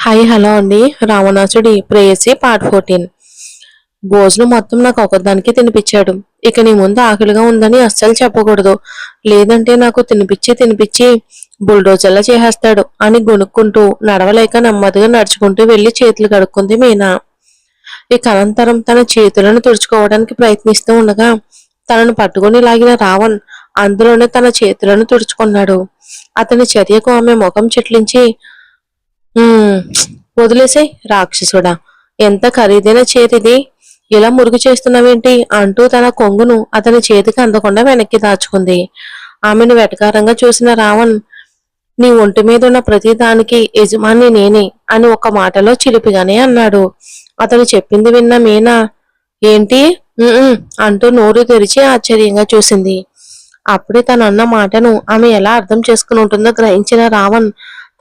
Hi hello అండి. రావణాసుడి ప్రేయసి part 14. భోజనం మొత్తం నాకు ఒకదానికి తినిపించాడు. ఇక నీ ముందు ఆకలిగా ఉందని అస్సలు చెప్పకూడదు, లేదంటే నాకు తినిపించి తినిపించి బుల్డోజర్లా చేసేస్తాడు అని గొనుక్కుంటూ నడవలేక నెమ్మదిగా నడుచుకుంటూ వెళ్లి చేతులు కడుక్కుంది మీనా. ఇక అనంతరం తన చేతులను తుడుచుకోవడానికి ప్రయత్నిస్తూ ఉండగా తనను పట్టుకుని లాగిన రావణ్ అందులోనే తన చేతులను తుడుచుకున్నాడు. అతని చర్యకు ఆమె ముఖం చిట్లించి "ఉమ్, వదిలేసేయ్ రాక్షసుడా, ఎంత ఖరీదైన చేతిది, ఇలా మురుగు చేస్తున్నావేంటి" అంటూ తన కొంగును అతని చేతికి అందకుండా వెనక్కి దాచుకుంది. ఆమెను వెటకారంగా చూసిన రావణ్, నీ ఒంటి మీద ఉన్న ప్రతి దానికి యజమాని నేనే అని ఒక మాటలో చిలిపిగానే అన్నాడు. అతను చెప్పింది విన్న మీనా, ఏంటి "ఉమ్మ్" అంటూ నోరు తెరిచి ఆశ్చర్యంగా చూసింది. అప్పుడే తనన్న మాటను ఆమె ఎలా అర్థం చేసుకుని ఉంటుందో గ్రహించిన రావణ్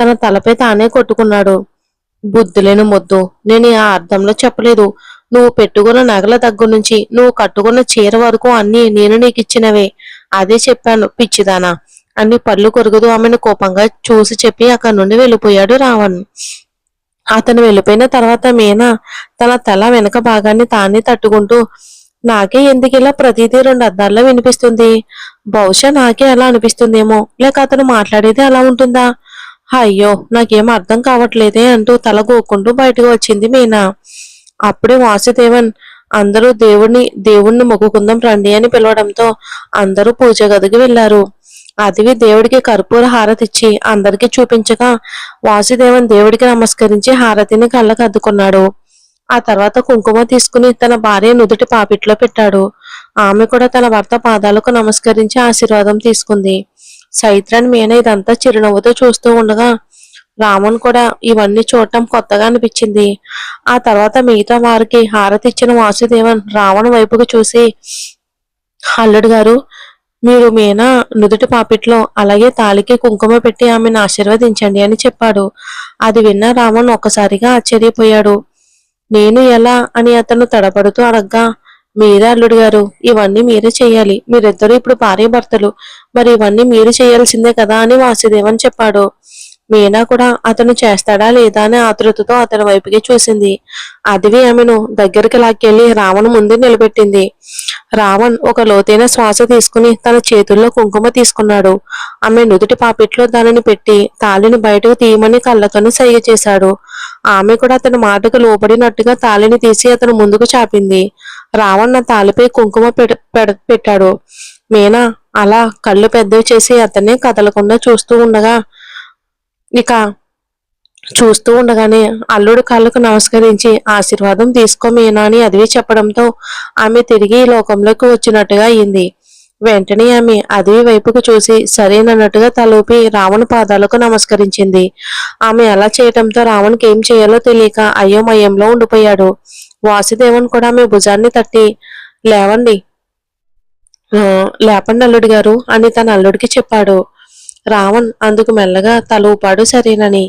తన తలపై తానే కొట్టుకున్నాడు. బుద్ధులేని మొద్దు, నేను ఆ అర్థంలో చెప్పలేదు. నువ్వు పెట్టుకున్న నగల దగ్గర నుంచి నువ్వు కట్టుకున్న చీర వరకు అన్నీ నేను నీకిచ్చినవే. అదే చెప్పాను పిచ్చిదానా అని పళ్ళు కొరుకుతూ ఆమెను కోపంగా చూసి చెప్పి అక్కడి నుండి వెళ్ళిపోయాడు రావణ్. అతను వెళ్ళిపోయిన తర్వాత మీనా తన తల వెనక భాగాన్ని తానే తట్టుకుంటూ, నాకే ఎందుకు ఇలా ప్రతిదీ రెండు అద్దాల్లో వినిపిస్తుంది? బహుశా నాకే అలా అనిపిస్తుందేమో, లేక అతను మాట్లాడేది అలా ఉంటుందా? అయ్యో, నాకేం అర్థం కావట్లేదే అంటూ తల గోక్కుంటూ బయటకు వచ్చింది మీనా. అప్పుడే వాసుదేవన్ అందరూ దేవుణ్ణి మొక్కుకుందాం రండి అని పిలవడంతో అందరూ పూజ గదికి వెళ్లారు. అదివి దేవుడికి కర్పూర హారతిచ్చి అందరికీ చూపించగా వాసుదేవన్ దేవుడికి నమస్కరించి హారతిని కళ్ళకు అద్దుకున్నాడు. ఆ తర్వాత కుంకుమ తీసుకుని తన భార్య నుదుటి పాపిట్లో పెట్టాడు. ఆమె కూడా తన భర్త పాదాలకు నమస్కరించి ఆశీర్వాదం తీసుకుంది. సైత్రాన్ని మీన ఇదంతా చిరునవ్వుతో చూస్తూ ఉండగా రామన్ కూడా ఇవన్నీ చూడటం కొత్తగా అనిపించింది. ఆ తర్వాత మిగతా వారికి హారతి ఇచ్చిన వాసుదేవన్ రావణ్ వైపుకు చూసి, అల్లుడు గారు, మీరు మీనా నుదుటి పాపిట్లో అలాగే తాలికి కుంకుమ పెట్టి ఆమెను ఆశీర్వదించండి అని చెప్పాడు. అది విన్న రావణ్ ఒక్కసారిగా ఆశ్చర్యపోయాడు. నేను ఎలా అని అతను తడబడుతూ అడగ్గా, మీరే అల్లుడు గారు, ఇవన్నీ మీరే చెయ్యాలి. మీరిద్దరూ ఇప్పుడు భార్యాభర్తలు, మరి ఇవన్నీ మీరు చేయాల్సిందే కదా అని వాసుదేవన్ చెప్పాడు. మీనా కూడా అతను చేస్తాడా లేదా అని ఆతృతతో అతని వైపుకి చూసింది. అదివి ఆమెను దగ్గరికి లాక్కెళ్లి రావణ్ ముందు నిలబెట్టింది. రావణ్ ఒక లోతైన శ్వాస తీసుకుని తన చేతుల్లో కుంకుమ తీసుకున్నాడు. ఆమె నుదుటి పాపిట్లో దానిని పెట్టి తాళిని బయటకు తీయమని కళ్ళతోనే సైగ చేశాడు. ఆమె కూడా అతని మాటకు లోబడినట్టుగా తాళిని తీసి అతను ముందుకు చాపింది. రావణ్ ఆ తాళిపై కుంకుమ పెట్టాడు. మీనా అలా కళ్ళు పెద్దవి చేసి అతన్ని కదలకుండా ఇక చూస్తూ ఉండగానే అల్లుడు కాళ్ళకు నమస్కరించి ఆశీర్వాదం తీసుకో మీనా అని అదివి చెప్పడంతో ఆమె తిరిగి ఈ లోకంలోకి వచ్చినట్టుగా అయింది. వెంటనే ఆమె అదివి వైపుకు చూసి సరేనన్నట్టుగా తలూపి రావణ్ పాదాలకు నమస్కరించింది. ఆమె అలా చేయటంతో రావణ్కి ఏం చేయాలో తెలియక అయోమయంలో ఉండిపోయాడు. వాసుదేవన్ కూడా ఆమె భుజాన్ని తట్టి, లేవండి, లేపండి అల్లుడు గారు అని తన అల్లుడికి చెప్పాడు. రావణ్ అందుకు మెల్లగా తల ఊపాడు సరేనని.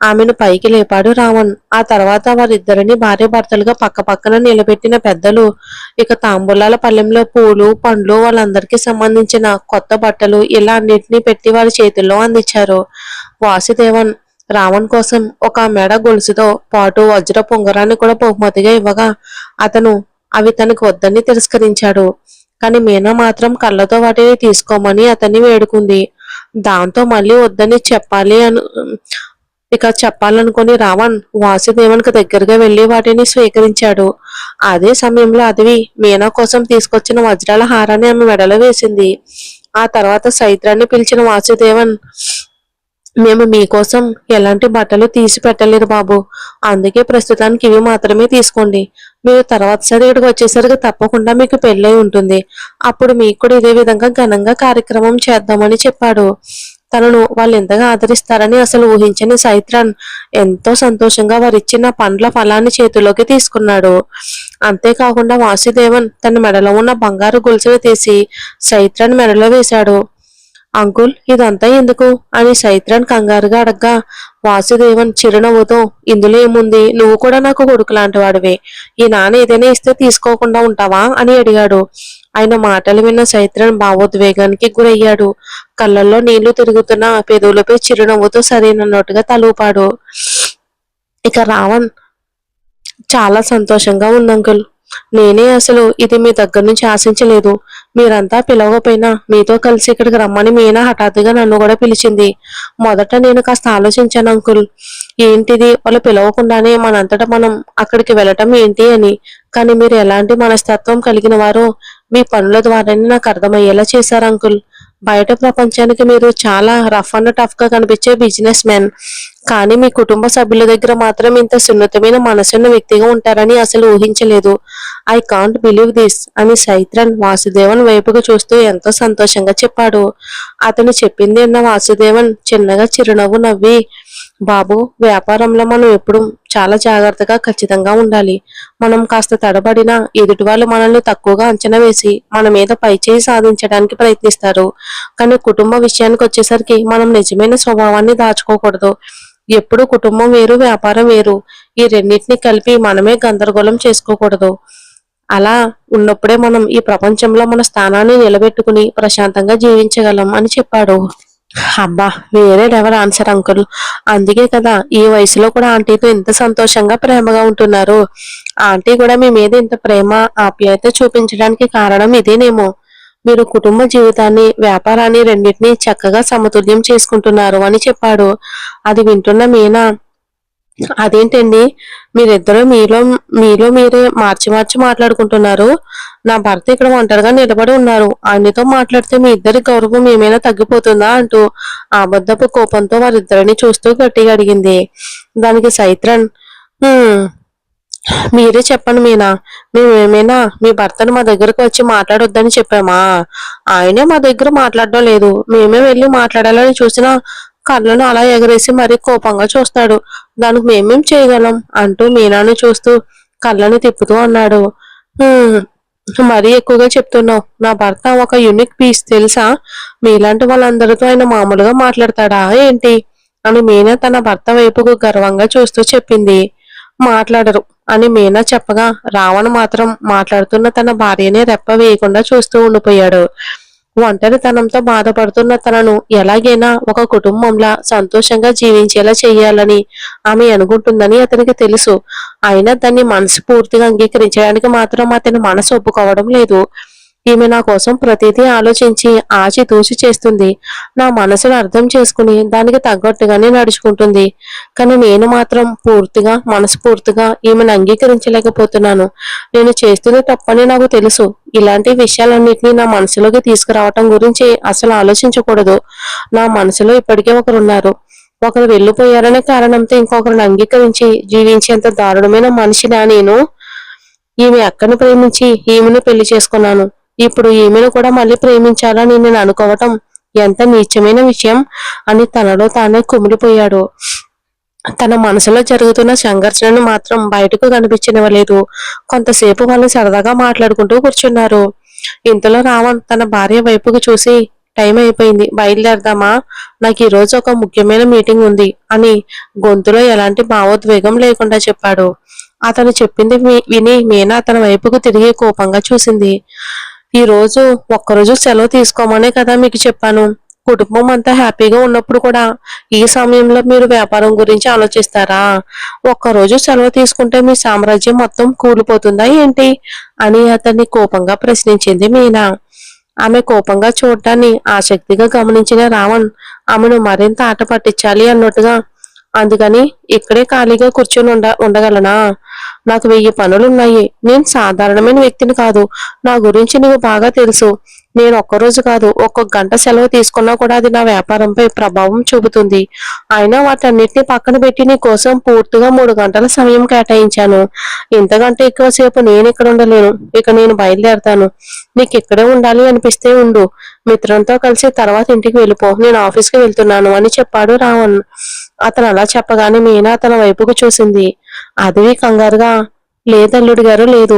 ఆమెను పైకి లేపాడు రావణ్. ఆ తర్వాత వారిద్దరిని భార్యాభర్తలుగా పక్క పక్కన నిలబెట్టిన పెద్దలు ఇక తాంబూలాల పళ్ళెంలో పూలు పండ్లు వాళ్ళందరికీ సంబంధించిన కొత్త బట్టలు ఇలా అన్నింటినీ పెట్టి వారి చేతుల్లో అందించారు. వాసుదేవన్ రావణ్ కోసం ఒక మెడ గొలుసుతో పాటు వజ్రపు ఉంగరాన్ని కూడా బహుమతిగా ఇవ్వగా అతను అవి తనకు వద్దని తిరస్కరించాడు. కానీ మీనా మాత్రం కళ్ళతో వాటిని తీసుకోమని అతన్ని వేడుకుంది. దాంతో మళ్ళీ వద్దని చెప్పాలనుకుని రావణ్ వాసుదేవన్కి దగ్గరగా వెళ్లి వాటిని స్వీకరించాడు. అదే సమయంలో అదివి మీనా కోసం తీసుకొచ్చిన వజ్రాల హారాన్ని ఆమె మెడలో వేసింది. ఆ తర్వాత సైత్రాన్ని పిలిచిన వాసుదేవన్, మేము మీకోసం ఎలాంటి బట్టలు తీసి పెట్టలేదు బాబు, అందుకే ప్రస్తుతానికి ఇవి మాత్రమే తీసుకోండి. మీరు తర్వాతసారి ఇక్కడికి వచ్చేసరికి తప్పకుండా మీకు పెళ్ళై ఉంటుంది. అప్పుడు మీకు కూడా ఇదే విధంగా ఘనంగా కార్యక్రమం చేద్దామని చెప్పాడు. తనను వాళ్ళు ఎంతగా ఆదరిస్తారని అసలు ఊహించని సైత్రాన్ ఎంతో సంతోషంగా వారిచ్చిన పండ్ల ఫలాన్ని చేతిలోకి తీసుకున్నాడు. అంతేకాకుండా వాసుదేవన్ తన మెడలో ఉన్న బంగారు గొలుసులు తీసి సైత్రాన్ మెడలో వేశాడు. అంకుల్, ఇదంతా ఎందుకు అని సైత్రాన్ కంగారుగా అడగ్గా వాసుదేవన్ చిరునవ్వుతో, ఇందులో ఏముంది, నువ్వు కూడా నాకు కొడుకు లాంటి వాడివే, ఈ నాన్న ఏదైనా ఇస్తే తీసుకోకుండా ఉంటావా అని అడిగాడు. ఆయన మాటలు విన్న సైత్రాన్ భావోద్వేగానికి గురయ్యాడు. కళ్ళల్లో నీళ్లు తిరుగుతున్న పెదవులపై చిరునవ్వుతో సరేనన్నట్టుగా తలూపాడు. ఇక రావణ్ చాలా సంతోషంగా ఉంది అంకుల్. నేనే అసలు ఇది మీ దగ్గర నుంచి ఆశించలేదు. మీరంతా పిలవకపోయినా మీతో కలిసి ఇక్కడికి రమ్మని మీనా హఠాత్తుగా నన్ను కూడా పిలిచింది. మొదట నేను కాస్త ఆలోచించాను అంకుల్. ఏంటిది వాళ్ళు పిలవకుండానే మనంతట మనం అక్కడికి వెళ్ళటం ఏంటి అని. కానీ మీరు ఎలాంటి మనస్తత్వం కలిగిన వారో మీ పనుల ద్వారానే నాకు అర్థమయ్యేలా చేశారు అంకుల్. బయట ప్రపంచానికి మీరు చాలా రఫ్ అండ్ టఫ్ గా కనిపించే బిజినెస్ మ్యాన్. కానీ మీ కుటుంబ సభ్యుల దగ్గర మాత్రం ఇంత సున్నితమైన మనసున్న వ్యక్తిగా ఉంటారని అసలు ఊహించలేదు. ఐ కాంట్ బిలీవ్ దిస్ అని సైత్రన్ వాసుదేవన్ వైపుకు చూస్తూ ఎంతో సంతోషంగా చెప్పాడు. అతను చెప్పింది విన్న వాసుదేవన్ చిన్నగా చిరునవ్వు నవ్వి, బాబు, వ్యాపారంలో మనం ఎప్పుడు చాలా జాగ్రత్తగా ఖచ్చితంగా ఉండాలి. మనం కాస్త తడబడినా ఎదుటి వాళ్ళు మనల్ని తక్కువగా అంచనా వేసి మన మీద పైచేయి సాధించడానికి ప్రయత్నిస్తారు. కానీ కుటుంబ విషయానికి వచ్చేసరికి మనం నిజమైన స్వభావాన్ని దాచుకోకూడదు. ఎప్పుడు కుటుంబం వేరు, వ్యాపారం వేరు. ఈ రెండింటిని కలిపి మనమే గందరగోళం చేసుకోకూడదు. అలా ఉన్నప్పుడే మనం ఈ ప్రపంచంలో మన స్థానాన్ని నిలబెట్టుకుని ప్రశాంతంగా జీవించగలం అని చెప్పాడు. అబ్బా, వేరే లెవెల్ ఆన్సర్ అంకుల్. అందుకే కదా ఈ వయసులో కూడా ఆంటీతో ఇంత సంతోషంగా ప్రేమగా ఉంటున్నారు. ఆంటీ కూడా మీ మీద ఇంత ప్రేమ ఆప్యాయత చూపించడానికి కారణం ఇదేనేమో. మీరు కుటుంబ జీవితాన్ని వ్యాపారాన్ని రెండింటినీ చక్కగా సమతుల్యం చేసుకుంటున్నారు అని చెప్పాడు. అది వింటున్న మీనా, అదేంటండి, మీరిద్దరూ మీలో మీలో మీరే మార్చి మార్చి మాట్లాడుకుంటున్నారు. నా భర్త ఇక్కడ ఒంటరిగా నిలబడి ఉన్నారు. ఆయనతో మాట్లాడితే మీ ఇద్దరి గౌరవం ఏమైనా తగ్గిపోతుందా అంటూ అబద్ధపు కోపంతో వారిద్దరిని చూస్తూ గట్టిగా అడిగింది. దానికి సైత్రన్, "హ్మ్, మీరే చెప్పండి మీనా. మేమేమైనా మీ భర్తను మా దగ్గరకు వచ్చి మాట్లాడొద్దని చెప్పామా? ఆయనే మా దగ్గర మాట్లాడడం లేదు. మేమే వెళ్ళి మాట్లాడాలని చూసినా కళ్ళను అలా ఎగరేసి మరీ కోపంగా చూస్తాడు. దానికి మేమేం చేయగలం?" అంటూ మీనాను చూస్తూ కళ్ళని తిప్పుతూ అన్నాడు. "హ్మ్, మరీ ఎక్కువగా చెప్తున్నావు. నా భర్త ఒక యూనిక్ పీస్ తెలుసా? మీలాంటి వాళ్ళందరితో ఆయన మామూలుగా మాట్లాడతాడా ఏంటి?" అని మీనా తన భర్త వైపుకు గర్వంగా చూస్తూ చెప్పింది. "మాట్లాడరు" అని మీనా చెప్పగా రావణ్ మాత్రం మాట్లాడుతున్న తన భార్యనే రెప్ప వేయకుండా చూస్తూ ఉండిపోయాడు. ఒంటరితనంతో బాధపడుతున్న తనను ఎలాగైనా ఒక కుటుంబంలా సంతోషంగా జీవించేలా చెయ్యాలని ఆమె అనుకుంటుందని అతనికి తెలుసు. అయినా దాన్ని మనస్ఫూర్తిగా అంగీకరించడానికి మాత్రం అతని మనసు ఒప్పుకోవడం లేదు. ఈమె నా కోసం ప్రతిదీ ఆలోచించి ఆచితూచి చేస్తుంది. నా మనసును అర్థం చేసుకుని దానికి తగ్గట్టుగానే నడుచుకుంటుంది. కానీ నేను మాత్రం పూర్తిగా మనస్ఫూర్తిగా ఈమెను అంగీకరించలేకపోతున్నాను. నేను చేస్తుంది తప్పని నాకు తెలుసు. ఇలాంటి విషయాలన్నింటినీ నా మనసులోకి తీసుకురావటం గురించి అసలు ఆలోచించకూడదు. నా మనసులో ఇప్పటికే ఒకరున్నారు. ఒకరు వెళ్ళిపోయారనే కారణంతో ఇంకొకరిని అంగీకరించి జీవించేంత దారుణమైన మనిషినా నేను? ఈమె అక్కని ప్రేమించి ఈమెను పెళ్లి చేసుకున్నాను. ఇప్పుడు ఈమెను కూడా మళ్ళీ ప్రేమించాలని నేను అనుకోవటం ఎంత నీచమైన విషయం అని తనలో తానే కుమిలిపోయాడు. తన మనసులో జరుగుతున్న సంఘర్షణను మాత్రం బయటకు కనిపించనివ్వలేదు. కొంతసేపు వాళ్ళు సరదాగా మాట్లాడుకుంటూ కూర్చున్నారు. ఇంతలో రావణ్ తన భార్య వైపుకు చూసి, టైం అయిపోయింది, బయలుదేరదామా? నాకు ఈ రోజు ఒక ముఖ్యమైన మీటింగ్ ఉంది అని గొంతులో ఎలాంటి భావోద్వేగం లేకుండా చెప్పాడు. అతను చెప్పింది విని మీనా అతని వైపుకు తిరిగి కోపంగా చూసింది. ఈ రోజు ఒక్కరోజు సెలవు తీసుకోమనే కదా మీకు చెప్పాను. కుటుంబం అంతా హ్యాపీగా ఉన్నప్పుడు కూడా ఈ సమయంలో మీరు వ్యాపారం గురించి ఆలోచిస్తారా? ఒక్కరోజు సెలవు తీసుకుంటే మీ సామ్రాజ్యం మొత్తం కూలిపోతుందా ఏంటి అని అతన్ని కోపంగా ప్రశ్నించింది మీనా. ఆమె కోపంగా చూడటాన్ని ఆసక్తిగా గమనించిన రావణ్ ఆమెను మరింత ఆట పట్టించాలి అన్నట్టుగా, అందుకని ఇక్కడే ఖాళీగా కూర్చొని ఉండగలనా? నాకు 1000 పనులున్నాయి. నేను సాధారణమైన వ్యక్తిని కాదు. నా గురించి నీకు బాగా తెలుసు. నేను ఒక్కరోజు కాదు, ఒక్క గంట సెలవు తీసుకున్నా కూడా అది నా వ్యాపారంపై ప్రభావం చూపుతుంది. అయినా వాటన్నిటిని పక్కన పెట్టి నీ కోసం పూర్తిగా 3 గంటల సమయం కేటాయించాను. ఇంతకంటే ఎక్కువసేపు నేను ఇక్కడ ఉండలేను. ఇక నేను బయలుదేరతాను. నీకు ఇక్కడే ఉండాలి అనిపిస్తే ఉండు. మిత్రంతో కలిసి తర్వాత ఇంటికి వెళ్ళిపో. నేను ఆఫీస్కి వెళ్తున్నాను అని చెప్పాడు రావణ్. అతను అలా చెప్పగానే మీనా తన వైపుకు చూసింది. అది కంగారుగా, లేదల్లుడి గారు, లేదు.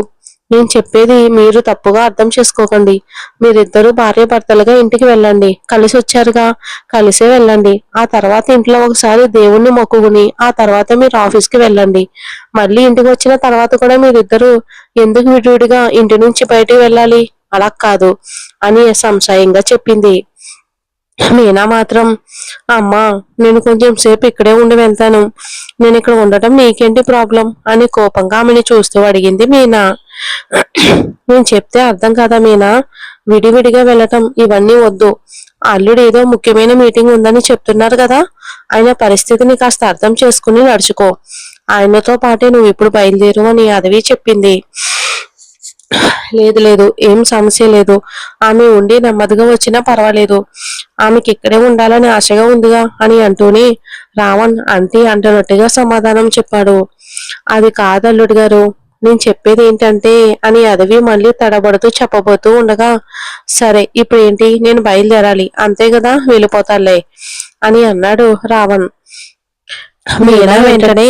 నేను చెప్పేది మీరు తప్పుగా అర్థం చేసుకోకండి. మీరిద్దరూ భార్యాభర్తలుగా ఇంటికి వెళ్ళండి. కలిసి వచ్చారుగా, కలిసే వెళ్ళండి. ఆ తర్వాత ఇంట్లో ఒకసారి దేవుణ్ణి మొక్కుకుని ఆ తర్వాత మీరు ఆఫీస్కి వెళ్ళండి. మళ్ళీ ఇంటికి వచ్చిన తర్వాత కూడా మీరిద్దరూ ఎందుకు విడివిడిగా ఇంటి నుంచి బయటికి వెళ్ళాలి? అలా కాదు అని సంశయంగా చెప్పింది. మీనా మాత్రం అమ్మా నేను కొంచెం సేపు ఇక్కడే ఉండి వెళ్తాను, నేను ఇక్కడ ఉండటం నీకేంటి ప్రాబ్లం అని కోపంగా ఆమెని చూస్తూ అడిగింది మీనా. నేను చెప్తే అర్థం కాదా మీనా, విడివిడిగా వెళ్ళటం ఇవన్నీ వద్దు, అల్లుడు ఏదో ముఖ్యమైన మీటింగ్ ఉందని చెప్తున్నారు కదా, ఆయన పరిస్థితిని కాస్త అర్థం చేసుకుని నడుచుకో, ఆయనతో పాటే నువ్వు ఇప్పుడు బయలుదేరు అని అదవి చెప్పింది. లేదు లేదు, ఏం సమస్య లేదు, ఆమె ఉండి నెమ్మదిగా వచ్చినా పర్వాలేదు, ఆమెకి ఇక్కడే ఉండాలని ఆశగా ఉందిగా అని అంటూనే రావణ్ అంటీ అంటున్నట్టుగా సమాధానం చెప్పాడు. అది కాదు అల్లుడు గారు, నేను చెప్పేది ఏంటంటే అని అదవి మళ్ళీ తడబడుతూ చెప్పబోతూ ఉండగా, సరే ఇప్పుడు ఏంటి, నేను బయలుదేరాలి అంతే కదా, వెళ్ళిపోతాలే అని అన్నాడు రావణ్. మీనా వెంటనే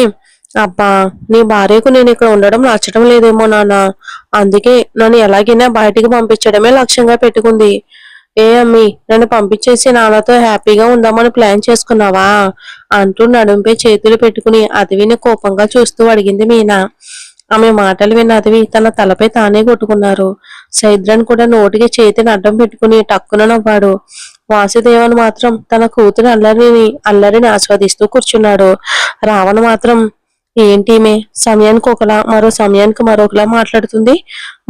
అబ్బా నీ భార్యకు నేను ఇక్కడ ఉండడం నచ్చడం లేదేమో నాన్న, అందుకే నన్ను ఎలాగైనా బయటికి పంపించడమే లక్ష్యంగా పెట్టుకుంది. ఏ అమ్మి నన్ను పంపించేసి నాన్నతో హ్యాపీగా ఉందామని ప్లాన్ చేసుకున్నావా అంటూ నడుంపై చేతులు పెట్టుకుని అదవిని కోపంగా చూస్తూ అడిగింది మీనా. ఆమె మాటలు విన్న అదవి తన తలపై తానే కొట్టుకున్నారు. సైద్రన్ కూడా నోటికి చేతిని అడ్డం పెట్టుకుని టక్కున నవ్వాడు. వాసుదేవన్ మాత్రం తన కూతురు అల్లరిని ఆస్వాదిస్తూ కూర్చున్నాడు. రావణ మాత్రం ఏంటిమే సమయానికి ఒకలా మరో సమయానికి మరొకలా మాట్లాడుతుంది,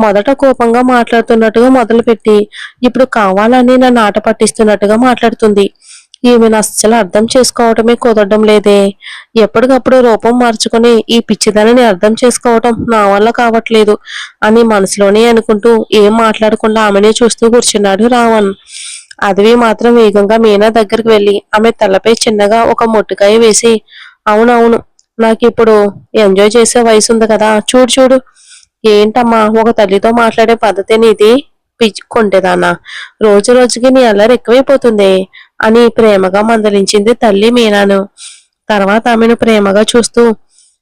మొదట కోపంగా మాట్లాడుతున్నట్టుగా మొదలుపెట్టి ఇప్పుడు కావాలని నన్ను ఆట పట్టిస్తున్నట్టుగా మాట్లాడుతుంది, ఈమెను అస్సలు అర్థం చేసుకోవటమే కుదరడం లేదే, ఎప్పటికప్పుడు రూపం మార్చుకుని ఈ పిచ్చిదానిని అర్థం చేసుకోవటం నా వల్ల కావట్లేదు అని మనసులోనే అనుకుంటూ ఏం మాట్లాడకుండా ఆమెనే చూస్తూ కూర్చున్నాడు రావణ్. అదవి మాత్రం వేగంగా మీనా దగ్గరికి వెళ్లి ఆమె తలపై చిన్నగా ఒక మొట్టికాయ వేసి, అవునవును నాకు ఇప్పుడు ఎంజాయ్ చేసే వయసు ఉంది కదా, చూడు చూడు, ఏంటమ్మా ఒక తల్లితో మాట్లాడే పద్ధతి నీది, కొంటేదానా, రోజు రోజుకి నీ అల్లరి ఎక్కువైపోతుంది అని ప్రేమగా మందలించింది తల్లి మీనాను. తర్వాత ఆమెను ప్రేమగా చూస్తూ,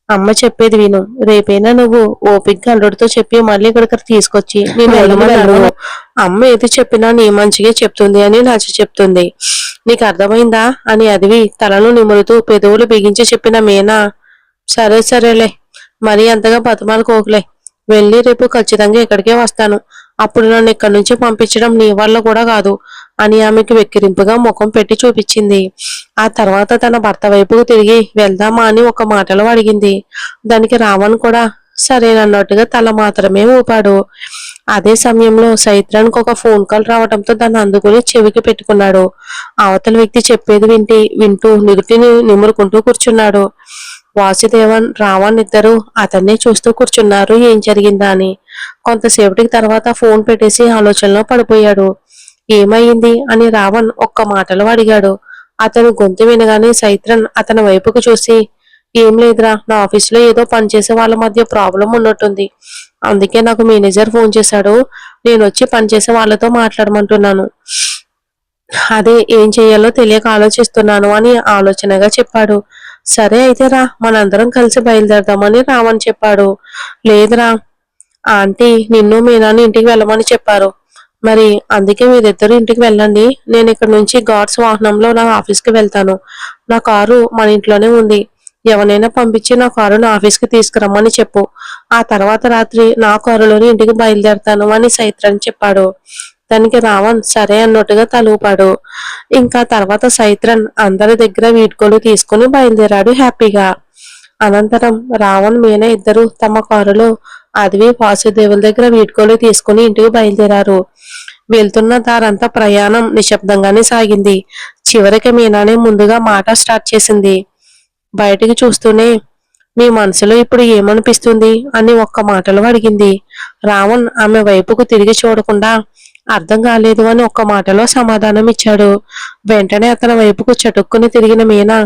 అమ్మ చెప్పేది విను, రేపైనా నువ్వు ఓపిగ్గా అల్లుడితో చెప్పి మళ్ళీ ఇక్కడికి తీసుకొచ్చి నేను వెళ్ళమన్నాను, అమ్మ ఏది చెప్పినా నీ మంచిగా చెప్తుంది అని నచ్చ చెప్తుంది, నీకు అర్థమైందా అని అదివి తలను నిమురుతూ పెదవులు బిగించి చెప్పిన మీనా. సరే సరేలే, మరీ అంతగా బతిమాలుకోకులే, వెళ్ళి రేపు ఖచ్చితంగా ఇక్కడికే వస్తాను, అప్పుడు నన్ను ఇక్కడి నుంచి పంపించడం నీ వల్ల కూడా కాదు అని ఆమెకు వెక్కిరింపుగా ముఖం పెట్టి చూపించింది. ఆ తర్వాత తన భర్త వైపుకు తిరిగి వెళ్దామా అని ఒక మాటలో అడిగింది. దానికి రావణ్ కూడా సరేనన్నట్టుగా తల మాత్రమే ఊపాడు. అదే సమయంలో సైత్రానికి ఒక ఫోన్ కాల్ రావడంతో దాన్ని అందుకుని చెవికి పెట్టుకున్నాడు. అవతల వ్యక్తి చెప్పేది వింటూ నిరుటిని నిమురుకుంటూ కూర్చున్నాడు. వాసుదేవన్ రావణ్ ఇద్దరు అతన్నే చూస్తూ కూర్చున్నారు ఏం జరిగిందా అని. కొంతసేపటికి తర్వాత ఫోన్ పెట్టేసి ఆలోచనలో పడిపోయాడు. ఏమైంది అని రావణ్ ఒక్క మాటలో అడిగాడు. అతను గొంతు వినగానే సైత్రన్ అతని వైపుకు చూసి, ఏం లేదురా, నా ఆఫీసులో ఏదో పనిచేసే వాళ్ళ మధ్య ప్రాబ్లం ఉన్నట్టుంది, అందుకే నాకు మేనేజర్ ఫోన్ చేశాడు, నేను వచ్చి పనిచేసే వాళ్ళతో మాట్లాడమంటున్నాను, అదే ఏం చెయ్యాలో తెలియక ఆలోచిస్తున్నాను అని ఆలోచనగా చెప్పాడు. సరే అయితే రా, మనందరం కలిసి బయలుదేరదామని రావణ్ చెప్పాడు. లేదురా ఆంటీ నిన్ను మీనాని ఇంటికి వెళ్ళమని చెప్పారు, మరి అందుకే మీరిద్దరు ఇంటికి వెళ్ళండి, నేను ఇక్కడ నుంచి గాడ్స్ వాహనంలో నా ఆఫీస్కి వెళ్తాను, నా కారు మన ఇంట్లోనే ఉంది, ఎవరైనా పంపించి నా కారును ఆఫీస్కి తీసుకురమ్మని చెప్పు, ఆ తర్వాత రాత్రి నా కారులోని ఇంటికి బయలుదేరతాను అని సైత్రన్ చెప్పాడు. దానికి రావణ్ సరే అన్నట్టుగా తలూపాడు. ఇంకా తర్వాత సైత్రన్ అందరి దగ్గర వీడ్కోలు తీసుకుని బయలుదేరాడు హ్యాపీగా. అనంతరం రావణ్ మీనా ఇద్దరు తమ కారులో అదివి వాసుదేవుల దగ్గర వీడ్కోలు తీసుకుని ఇంటికి బయలుదేరారు. వెళ్తున్న దారంతా ప్రయాణం నిశ్శబ్దంగానే సాగింది. చివరికి మీనానే ముందుగా మాట స్టార్ట్ చేసింది. బయటికి చూస్తూనే మీ మనసులో ఇప్పుడు ఏమనిపిస్తుంది అని ఒక్క మాటలో అడిగింది. రావణ్ ఆమె వైపుకు తిరిగి చూడకుండా అర్థం కాలేదు అని ఒక్క మాటలో సమాధానం ఇచ్చాడు. వెంటనే అతని వైపుకు చటుక్కుని తిరిగిన మీనా,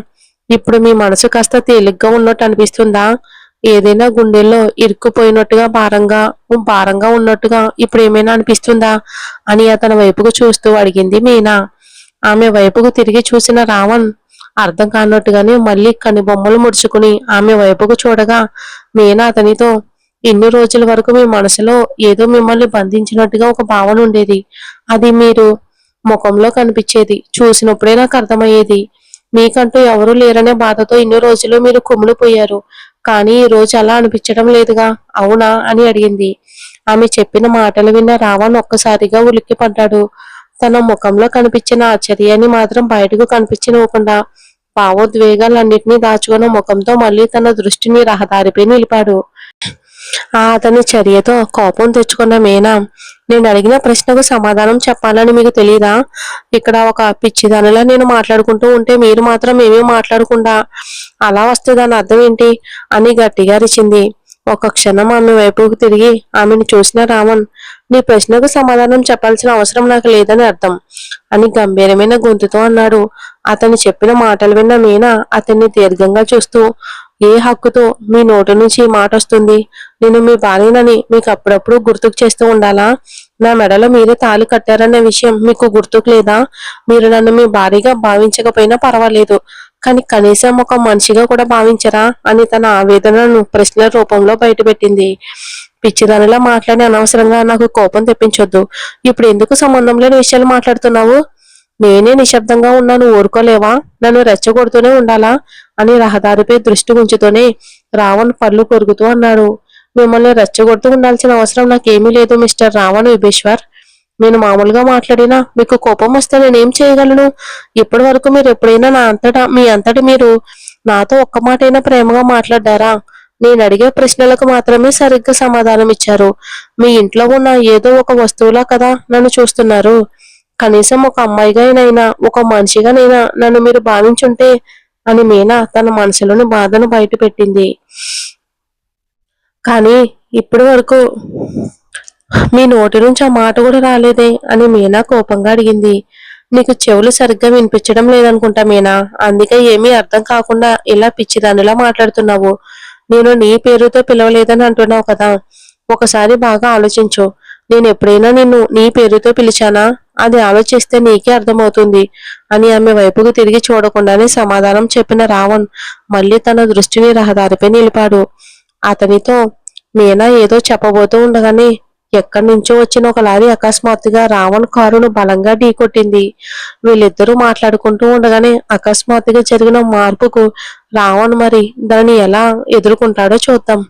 ఇప్పుడు మీ మనసు కాస్త తేలిగ్గా ఉన్నట్టు అనిపిస్తుందా, ఏదైనా గుండెల్లో ఇరుక్కుపోయినట్టుగా భారంగా ఉన్నట్టుగా ఇప్పుడు ఏమైనా అనిపిస్తుందా అని అతని వైపుకు చూస్తూ అడిగింది మీనా. ఆమె వైపుకు తిరిగి చూసిన రావణ్ అర్థం కానట్టుగానే మళ్ళీ కనుబొమ్మలు ముడుచుకుని ఆమె వైపుకు చూడగా మీనా అతనితో, ఇన్ని రోజుల వరకు మీ మనసులో ఏదో మిమ్మల్ని బంధించినట్టుగా ఒక భావన ఉండేది, అది మీరు ముఖంలో కనిపించేది, చూసినప్పుడే నాకు అర్థమయ్యేది, మీకంటూ ఎవరూ లేరనే బాధతో ఇన్ని రోజులు మీరు కుమిలిపోయారు, కానీ ఈ రోజు అలా అనిపించడం లేదుగా, అవునా అని అడిగింది. ఆమె చెప్పిన మాటలు విన్న రావణ్ ఒక్కసారిగా ఉలిక్కిపడ్డాడు. తన ముఖంలో కనిపించిన ఆశ్చర్యాన్ని మాత్రం బయటకు కనిపించనివ్వకుండా భావోద్వేగాలన్నింటినీ దాచుకున్న ముఖంతో మళ్ళీ తన దృష్టిని రహదారిపై నిలిపాడు. అతని చర్యతో కోపం తెచ్చుకున్న మీనా, నేను అడిగిన ప్రశ్నకు సమాధానం చెప్పాలని మీకు తెలీదా? ఇక్కడ ఒక పిచ్చిదానిలా నేను మాట్లాడుకుంటూ ఉంటే మీరు మాత్రం ఏమీ మాట్లాడకుండా అలా వస్తే దాని అర్థం ఏంటి అని గట్టిగా అరిచింది. ఒక క్షణం ఆమె వైపుకు తిరిగి ఆమెను చూసిన రావణ్, నీ ప్రశ్నకు సమాధానం చెప్పాల్సిన అవసరం నాకు లేదని అర్థం అని గంభీరమైన గొంతుతో అన్నాడు. అతను చెప్పిన మాటలు విన్న మీనా అతన్ని దీర్ఘంగా చూస్తూ, ఏ హక్కుతో మీ నోటి నుంచి ఈ మాట వస్తుంది? నేను మీ భార్యనని మీకు అప్పుడప్పుడు గుర్తుకు చేస్తూ ఉండాలా? నా మెడలో మీరే తాళి కట్టారన్న విషయం మీకు గుర్తుకు లేదా? మీరు నన్ను మీ భార్యగా భావించకపోయినా పర్వాలేదు, కానీ కనీసం ఒక మనిషిగా కూడా భావించరా అని తన ఆవేదనను ప్రశ్నల రూపంలో బయటపెట్టింది. పిచ్చిదానిలా మాట్లాడి అనవసరంగా నాకు కోపం తెప్పించొద్దు. ఇప్పుడు ఎందుకు సంబంధం లేని విషయాలు మాట్లాడుతున్నావు? నేనే నిశ్శబ్దంగా ఉన్నాను, ఊరుకోలేవా? నన్ను రెచ్చగొడుతూనే ఉండాలా అని రహదారిపై దృష్టి ఉంచుతూనే రావణ్ పళ్ళు కొరుకుతూ అన్నాడు. మిమ్మల్ని రెచ్చగొడుతూ ఉండాల్సిన అవసరం నాకేమీ లేదు మిస్టర్ రావణ్ విభేశ్వర్. నేను మామూలుగా మాట్లాడినా మీకు కోపం వస్తే నేనేం చేయగలను? ఇప్పటి వరకు మీరు ఎప్పుడైనా మీ అంతటి మీరు నాతో ఒక్క మాటైనా ప్రేమగా మాట్లాడారా? నేను అడిగే ప్రశ్నలకు మాత్రమే సరిగ్గా సమాధానం ఇచ్చారు. మీ ఇంట్లో ఉన్న ఏదో ఒక వస్తువులా కదా నన్ను చూస్తున్నారు. కనీసం ఒక అమ్మాయిగానైనా ఒక మనిషిగానైనా నన్ను మీరు భావించుంటే అని మీనా తన మనసులోని బాధను బయట పెట్టింది. కానీ ఇప్పటి వరకు మీ నోటి నుంచి ఆ మాట కూడా రాలేదే అని మీనా కోపంగా అడిగింది. నీకు చెవులు సరిగ్గా వినిపించడం లేదనుకుంటా మీనా, అందుకే ఏమీ అర్థం కాకుండా ఇలా పిచ్చిదానిలా మాట్లాడుతున్నావు. నేను నీ పేరుతో పిలవలేదని అంటున్నావు కదా, ఒకసారి బాగా ఆలోచించు. నేను ఎప్పుడైనా నిన్ను నీ పేరుతో పిలిచానా? అది ఆలోచిస్తే నీకే అర్థమవుతుంది అని ఆమె వైపుకు తిరిగి చూడకుండానే సమాధానం చెప్పిన రావణ్ మళ్ళీ తన దృష్టిని రహదారిపై నిలిపాడు. అతనితో మీనా ఏదో చెప్పబోతూ ఉండగానే ఎక్కడి నుంచో వచ్చిన ఒక లారీ అకస్మాత్తుగా రావణ్ కారును బలంగా ఢీకొట్టింది. వీళ్ళిద్దరూ మాట్లాడుకుంటూ ఉండగానే అకస్మాత్తుగా జరిగిన మార్పుకు రావణ్ మరి దాన్ని ఎలా ఎదుర్కొంటాడో చూద్దాం.